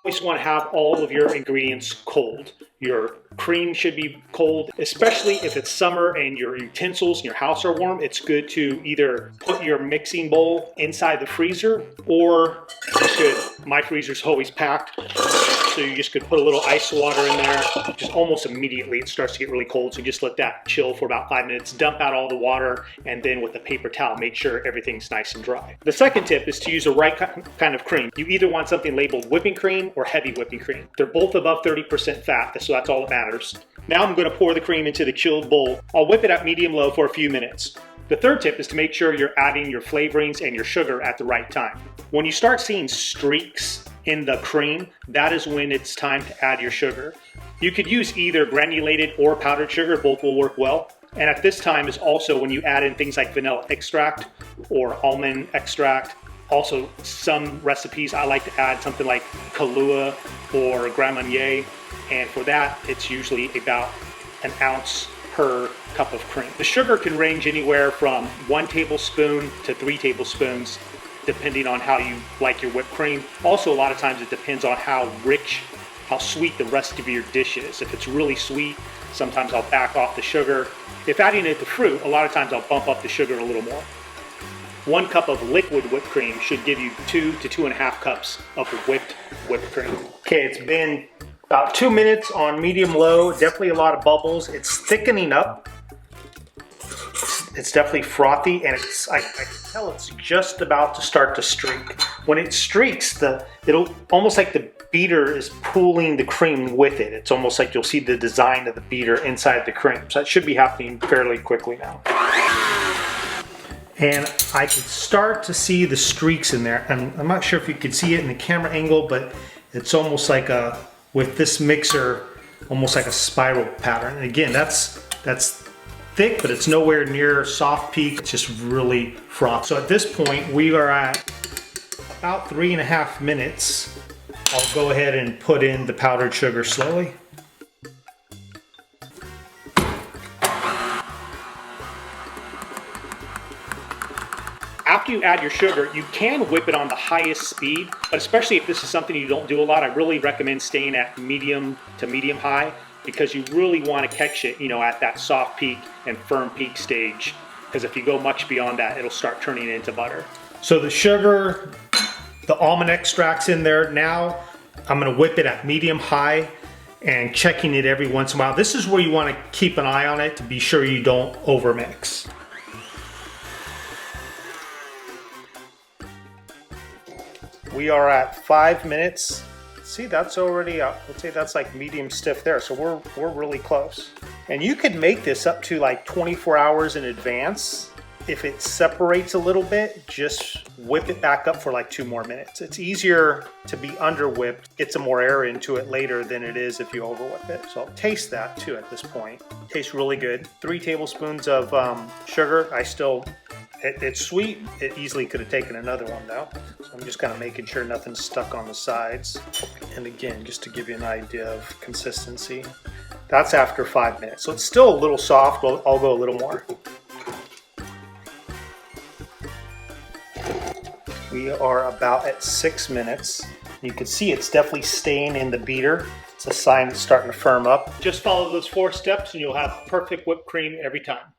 Always want to have all of your ingredients cold. Your cream should be cold, especially if it's summer and your utensils in your house are warm. It's good to either put your mixing bowl inside the freezer, or my freezer's always packed, so you just could put a little ice water in there. Just almost immediately it starts to get really cold, so just let that chill for about 5 minutes, dump out all the water, and then with a paper towel make sure everything's nice and dry. The second tip is to use the right kind of cream. You either want something labeled whipping cream or heavy whipping cream. They're both above 30% fat, so that's all that matters. Now I'm going to pour the cream into the chilled bowl. I'll whip it at medium-low for a few minutes. The third tip is to make sure you're adding your flavorings and your sugar at the right time. When you start seeing streaks in the cream, that is when it's time to add your sugar. You could use either granulated or powdered sugar, both will work well. And at this time is also when you add in things like vanilla extract or almond extract. Also, some recipes I like to add something like Kahlua or Grand Marnier, and for that it's usually about an ounce per cup of cream. The sugar can range anywhere from 1 tablespoon to 3 tablespoons depending on how you like your whipped cream. Also, a lot of times it depends on how rich, how sweet the rest of your dish is. If it's really sweet, sometimes I'll back off the sugar. If adding it to fruit, a lot of times I'll bump up the sugar a little more. 1 cup of liquid whipped cream should give you 2 to 2.5 cups of whipped cream. Okay, it's been about 2 minutes on medium-low. Definitely a lot of bubbles. It's thickening up. It's definitely frothy, and I can tell it's just about to start to streak. When it streaks, it'll almost like the beater is pooling the cream with it. It's almost like you'll see the design of the beater inside the cream. So that should be happening fairly quickly now. And I can start to see the streaks in there. And I'm not sure if you can see it in the camera angle, but it's almost like with this mixer, almost like a spiral pattern. And again, that's thick, but it's nowhere near soft peak. It's just really frothy. So at this point, we are at about 3.5 minutes. I'll go ahead and put in the powdered sugar slowly. After you add your sugar, you can whip it on the highest speed, but especially if this is something you don't do a lot, I really recommend staying at medium to medium high, because you really want to catch it, at that soft peak and firm peak stage. Because if you go much beyond that, it'll start turning into butter. So the sugar, the almond extract's in there. Now I'm going to whip it at medium high and checking it every once in a while. This is where you want to keep an eye on it to be sure you don't overmix. We are at 5 minutes. See, that's already, let's say that's like medium stiff there. So we're really close. And you could make this up to like 24 hours in advance. If it separates a little bit, just whip it back up for like 2 more minutes. It's easier to be under whipped, get some more air into it later than it is if you over whip it. So I'll taste that too at this point. Tastes really good. 3 tablespoons of sugar. It's sweet. It easily could have taken another one though. So I'm just kind of making sure nothing's stuck on the sides. And again, just to give you an idea of consistency, that's after 5 minutes. So it's still a little soft, but I'll go a little more. We are about at 6 minutes. You can see it's definitely staying in the beater. It's a sign it's starting to firm up. Just follow those 4 steps and you'll have perfect whipped cream every time.